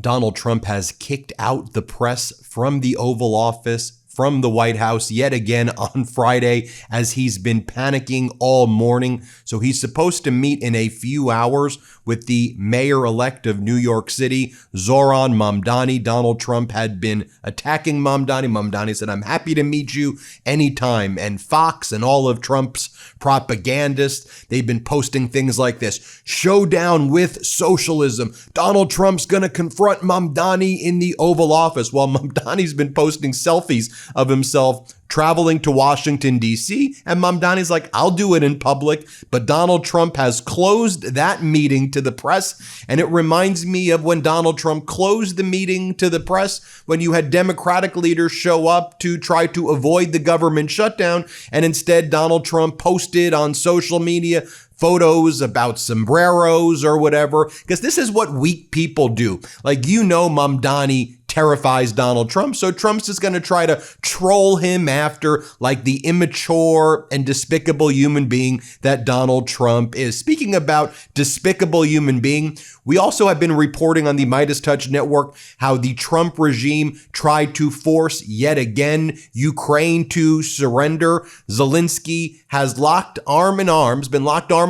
Donald Trump has kicked out the press from the Oval Office, from the White House yet again on Friday, as he's been panicking all morning. So he's supposed to meet in a few hours with the mayor-elect of New York City, Zohran Mamdani. Donald Trump had been attacking Mamdani. Mamdani said, "I'm happy to meet you anytime." And Fox and all of Trump's propagandists, they've been posting things like this: "Showdown with socialism. Donald Trump's going to confront Mamdani in the Oval Office." While Mamdani's been posting selfies of himself traveling to Washington, D.C., and Mamdani's like, "I'll do it in public." But Donald Trump has closed that meeting to the press, and it reminds me of when Donald Trump closed the meeting to the press when you had Democratic leaders show up to try to avoid the government shutdown, and instead Donald Trump posted on social media photos about sombreros or whatever, because this is what weak people do. Like, Mamdani terrifies Donald Trump, so Trump's just going to try to troll him after, like the immature and despicable human being that Donald Trump is. Speaking about despicable human being, we also have been reporting on the MeidasTouch network how the Trump regime tried to force yet again Ukraine to surrender. Zelensky has been locked arm in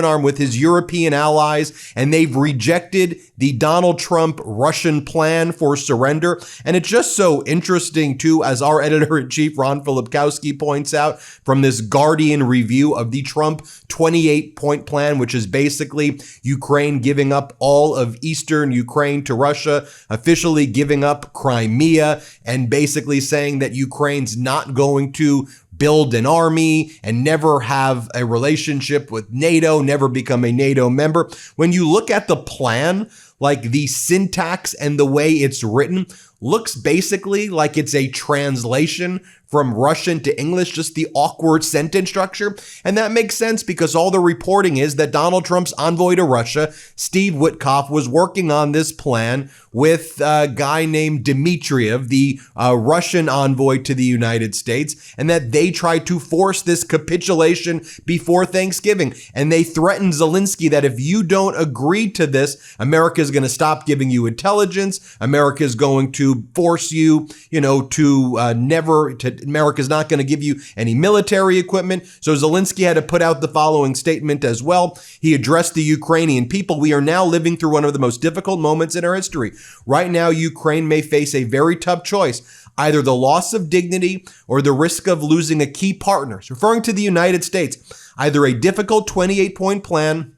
arm with his European allies, and they've rejected the Donald Trump Russian plan for surrender. And it's just so interesting, too, as our editor-in-chief, Ron Filipkowski, points out from this Guardian review of the Trump 28-point plan, which is basically Ukraine giving up all of eastern Ukraine to Russia, officially giving up Crimea, and basically saying that Ukraine's not going to build an army and never have a relationship with NATO, never become a NATO member. When you look at the plan, like the syntax and the way it's written looks basically like it's a translation from Russian to English, just the awkward sentence structure. And that makes sense because all the reporting is that Donald Trump's envoy to Russia, Steve Witkoff, was working on this plan with a guy named Dmitriev, the Russian envoy to the United States, and that they tried to force this capitulation before Thanksgiving. And they threatened Zelensky that if you don't agree to this, America is going to stop giving you intelligence. America is going to force you, America's not going to give you any military equipment. So Zelensky had to put out the following statement as well. He addressed the Ukrainian people. "We are now living through one of the most difficult moments in our history. Right now, Ukraine may face a very tough choice, either the loss of dignity or the risk of losing a key partner." It's referring to the United States. "Either a difficult 28-point plan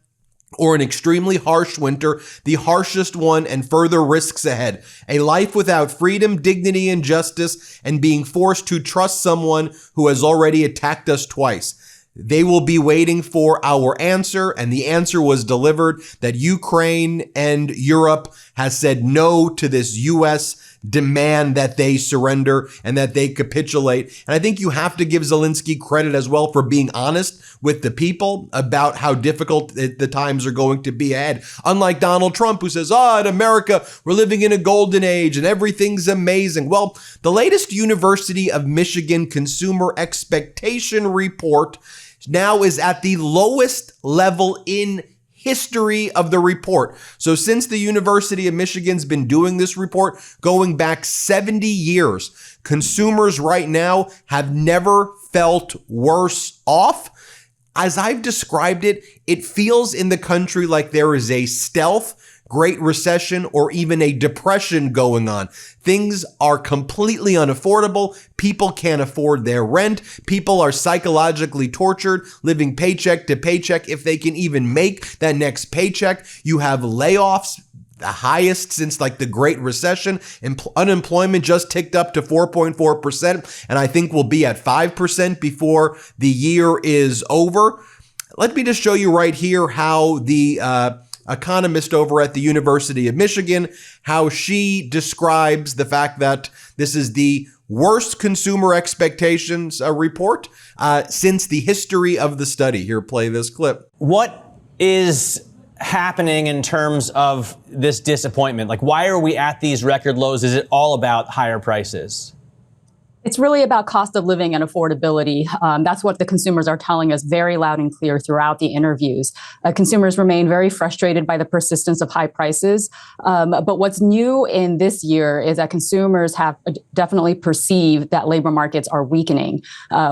or an extremely harsh winter, the harshest one, and further risks ahead. A life without freedom, dignity, and justice, and being forced to trust someone who has already attacked us twice. They will be waiting for our answer," and the answer was delivered, that Ukraine and Europe has said no to this U.S. demand that they surrender and that they capitulate. And I think you have to give Zelensky credit as well for being honest with the people about how difficult the times are going to be ahead. Unlike Donald Trump, who says, in America, we're living in a golden age and everything's amazing. Well, the latest University of Michigan Consumer Expectation Report now is at the lowest level in history of the report. So since the University of Michigan's been doing this report going back 70 years, consumers right now have never felt worse off. As I've described it, it feels in the country like there is a stealth Great Recession or even a depression going on. Things are completely unaffordable. People can't afford their rent. People are psychologically tortured, living paycheck to paycheck if they can even make that next paycheck. You have layoffs, the highest since like the Great Recession. Unemployment just ticked up to 4.4%, and I think will be at 5% before the year is over. Let me just show you right here how the economist over at the University of Michigan, how she describes the fact that this is the worst consumer expectations report since the history of the study. Here, play this clip. What is happening in terms of this disappointment? Like, why are we at these record lows? Is it all about higher prices? It's really about cost of living and affordability. That's what the consumers are telling us very loud and clear throughout the interviews. Consumers remain very frustrated by the persistence of high prices. But what's new in this year is that consumers have definitely perceived that labor markets are weakening.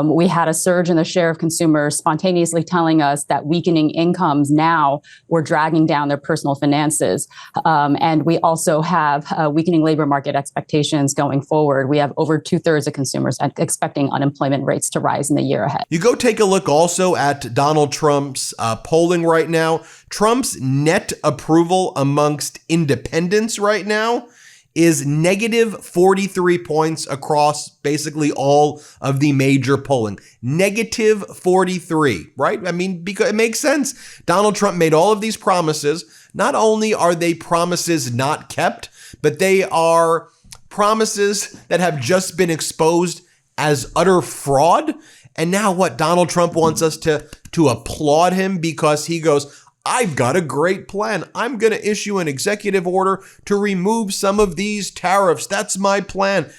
We had a surge in the share of consumers spontaneously telling us that weakening incomes now were dragging down their personal finances. And we also have weakening labor market expectations going forward. We have over 2/3 of consumers expecting unemployment rates to rise in the year ahead. You go take a look also at Donald Trump's polling right now. Trump's net approval amongst independents right now is negative 43 points across basically all of the major polling. Negative 43, right? I mean, because it makes sense. Donald Trump made all of these promises. Not only are they promises not kept, but they are promises that have just been exposed as utter fraud. And now what? Donald Trump wants us to applaud him because he goes, I've got a great plan. I'm going to issue an executive order to remove some of these tariffs. That's my plan.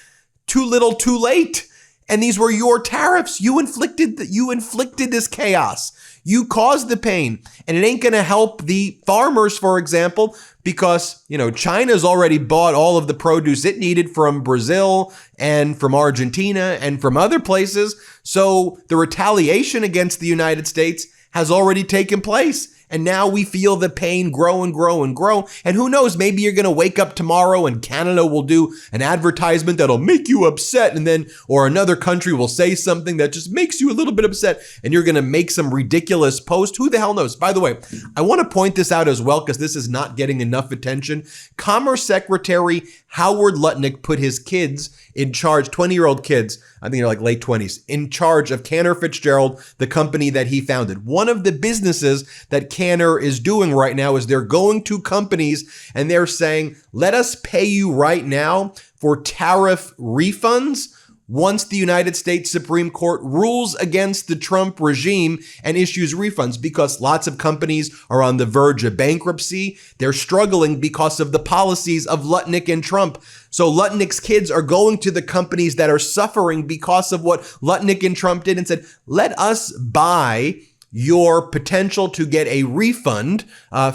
Too little, too late. And these were your tariffs. You inflicted this chaos. You caused the pain. And it ain't going to help the farmers, for example, because, China's already bought all of the produce it needed from Brazil and from Argentina and from other places. So the retaliation against the United States has already taken place. And now we feel the pain grow and grow and grow. And who knows, maybe you're going to wake up tomorrow and Canada will do an advertisement that'll make you upset. And then, or another country will say something that just makes you a little bit upset. And you're going to make some ridiculous post. Who the hell knows? By the way, I want to point this out as well, because this is not getting enough attention. Commerce Secretary Howard Lutnick put his kids in charge, 20-year-old kids, I think they're like late 20s, in charge of Cantor Fitzgerald, the company that he founded. One of the businesses that Cantor is doing right now is they're going to companies and they're saying, let us pay you right now for tariff refunds once the United States Supreme Court rules against the Trump regime and issues refunds, because lots of companies are on the verge of bankruptcy. They're struggling because of the policies of Lutnick and Trump. So Lutnick's kids are going to the companies that are suffering because of what Lutnick and Trump did and said, let us buy your potential to get a refund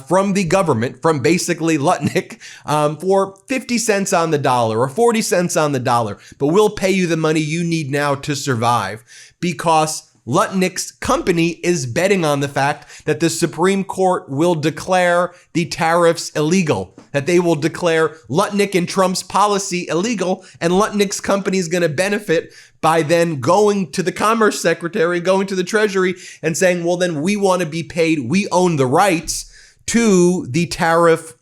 from the government, from basically Lutnick, for 50 cents on the dollar or 40 cents on the dollar. But we'll pay you the money you need now to survive, because Lutnick's company is betting on the fact that the Supreme Court will declare the tariffs illegal, that they will declare Lutnick and Trump's policy illegal, and Lutnick's company is going to benefit by then going to the Commerce Secretary, going to the Treasury and saying, well, then we want to be paid. We own the rights to the tariff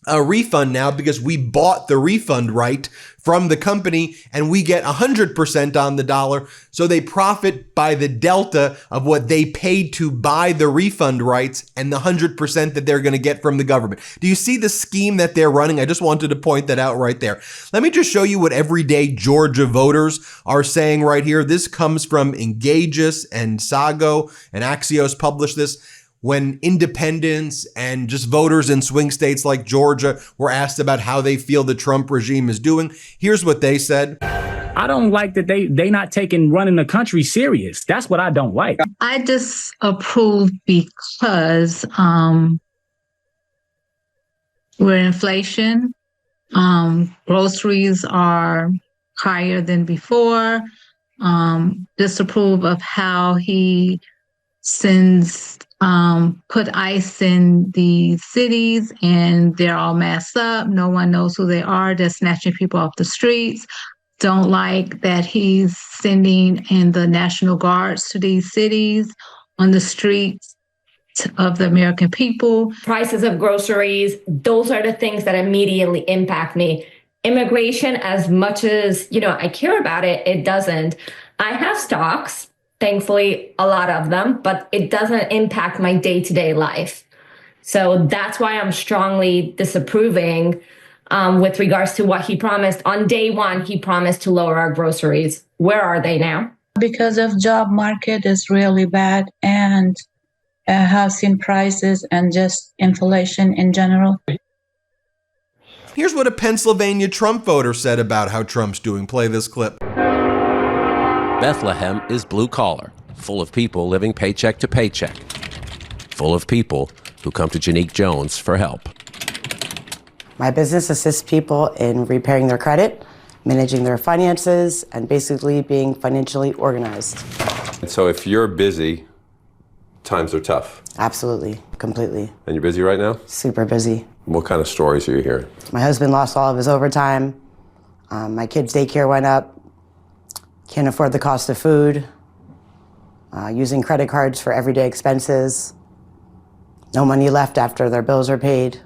refund now because we bought the refund right from the company and we get 100% on the dollar. So they profit by the delta of what they paid to buy the refund rights and the 100% that they're going to get from the government. Do you see the scheme that they're running? I just wanted to point that out right there. Let me just show you what everyday Georgia voters are saying right here. This comes from Engages and Sago, and Axios published this. When independents and just voters in swing states like Georgia were asked about how they feel the Trump regime is doing, here's what they said. I don't like that they not taking running the country serious. That's what I don't like. I disapprove because we're inflation. Groceries are higher than before. Disapprove of how he sends put ICE in the cities and they're all masked up. No one knows who they are. They're snatching people off the streets. Don't like that he's sending in the National Guards to these cities on the streets of the American people. Prices of groceries, those are the things that immediately impact me. Immigration, as much as, I care about it, it doesn't. I have stocks. Thankfully, a lot of them, but it doesn't impact my day-to-day life. So that's why I'm strongly disapproving with regards to what he promised. On day one, he promised to lower our groceries. Where are they now? Because of job market is really bad, and housing prices and just inflation in general. Here's what a Pennsylvania Trump voter said about how Trump's doing. Play this clip. Bethlehem is blue collar, full of people living paycheck to paycheck, full of people who come to Janique Jones for help. My business assists people in repairing their credit, managing their finances, and basically being financially organized. And so if you're busy, times are tough. Absolutely, completely. And you're busy right now? Super busy. What kind of stories are you hearing? My husband lost all of his overtime. My kids' daycare went up. Can't afford the cost of food. Using credit cards for everyday expenses. No money left after their bills are paid.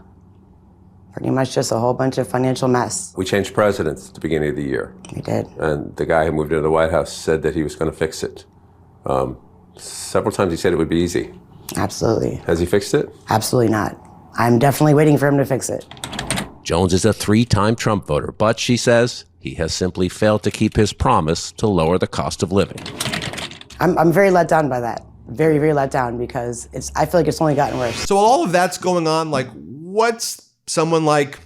Pretty much just a whole bunch of financial mess. We changed presidents at the beginning of the year. We did. And the guy who moved into the White House said that he was going to fix it. Several times he said it would be easy. Absolutely. Has he fixed it? Absolutely not. I'm definitely waiting for him to fix it. Jones is a 3-time Trump voter, but she says he has simply failed to keep his promise to lower the cost of living. I'm very let down by that. Very, very let down because I feel like it's only gotten worse. So all of that's going on, like what's someone like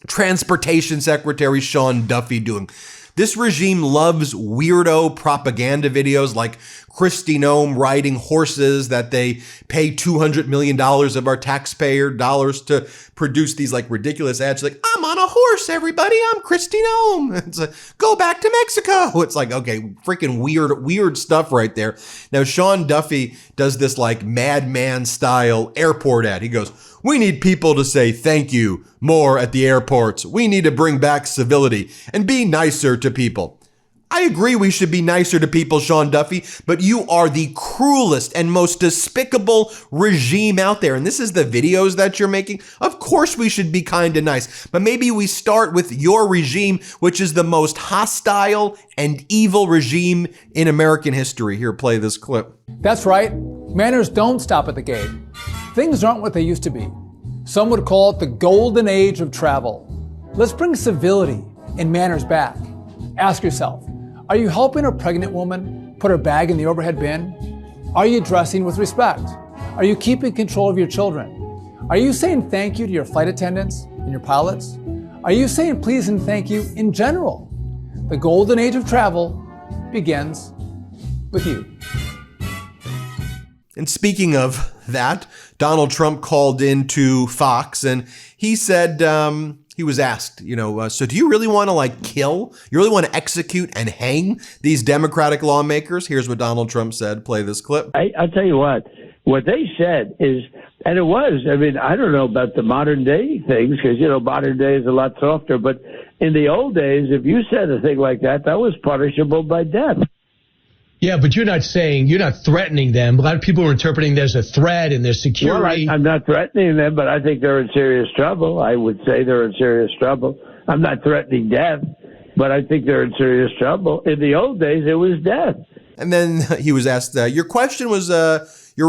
Transportation Secretary Sean Duffy doing? This regime loves weirdo propaganda videos like Kristi Noem riding horses that they pay $200 million of our taxpayer dollars to produce these like ridiculous ads. Like, I'm on a horse, everybody. I'm Kristi Noem. It's like, go back to Mexico. It's like, okay, freaking weird stuff right there. Now, Sean Duffy does this like madman style airport ad. He goes, we need people to say thank you more at the airports. We need to bring back civility and be nicer to people. I agree we should be nicer to people, Sean Duffy, but you are the cruelest and most despicable regime out there. And this is the videos that you're making. Of course we should be kind and nice, but maybe we start with your regime, which is the most hostile and evil regime in American history. Here, play this clip. That's right. Manners don't stop at the gate. Things aren't what they used to be. Some would call it the golden age of travel. Let's bring civility and manners back. Ask yourself, are you helping a pregnant woman put her bag in the overhead bin? Are you dressing with respect? Are you keeping control of your children? Are you saying thank you to your flight attendants and your pilots? Are you saying please and thank you in general? The golden age of travel begins with you. And speaking of that, Donald Trump called into Fox and he said, he was asked, so do you really want to like kill? You really want to execute and hang these Democratic lawmakers? Here's what Donald Trump said. Play this clip. I'll tell you what they said is, and it was, I don't know about the modern day things because, modern day is a lot softer. But in the old days, if you said a thing like that, that was punishable by death. Yeah, but you're not threatening them. A lot of people are interpreting there's a threat and there's security. Well, I'm not threatening them, but I think they're in serious trouble. I would say they're in serious trouble. I'm not threatening death, but I think they're in serious trouble. In the old days, it was death. And then he was asked, your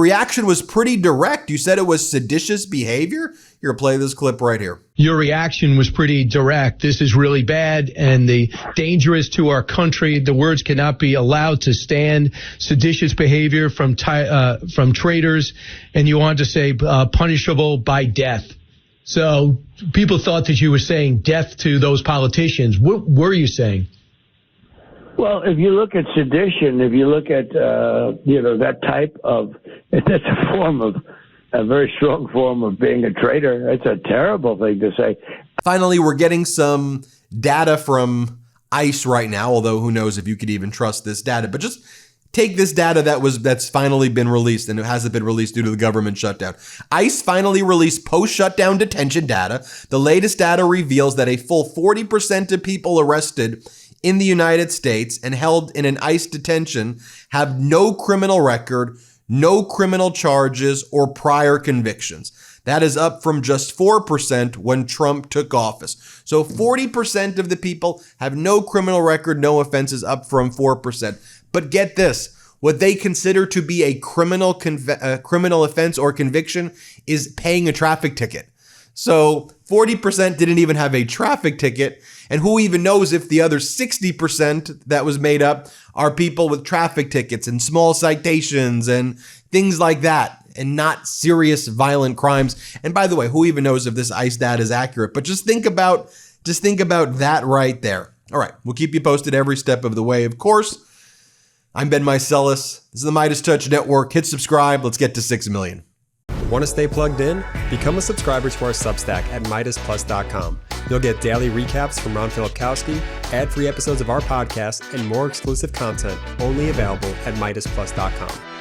reaction was pretty direct. You said it was seditious behavior. Here, play this clip right here. Your reaction was pretty direct. This is really bad and the dangerous to our country. The words cannot be allowed to stand. Seditious behavior from traitors. And you want to say punishable by death. So people thought that you were saying death to those politicians. What were you saying? Well, if you look at sedition, if you look at, that type of, that's a very strong form of being a traitor. It's a terrible thing to say. Finally, we're getting some data from ICE right now, although who knows if you could even trust this data. But just take this data that's finally been released, and it hasn't been released due to the government shutdown. ICE finally released post-shutdown detention data. The latest data reveals that a full 40% of people arrested in the United States and held in an ICE detention have no criminal record, no criminal charges, or prior convictions. That is up from just 4% when Trump took office. So 40% of the people have no criminal record, no offenses, up from 4%. But get this, what they consider to be a criminal offense or conviction is paying a traffic ticket. So 40% didn't even have a traffic ticket. And who even knows if the other 60% that was made up are people with traffic tickets and small citations and things like that, and not serious violent crimes. And by the way, who even knows if this ICE data is accurate? But just think about that right there. All right, we'll keep you posted every step of the way, of course. I'm Ben Meiselas. This is the MeidasTouch Network. Hit subscribe. Let's get to 6 million. Want to stay plugged in? Become a subscriber to our Substack at MeidasPlus.com. You'll get daily recaps from Ron Filipkowski, ad-free episodes of our podcast, and more exclusive content only available at MeidasPlus.com.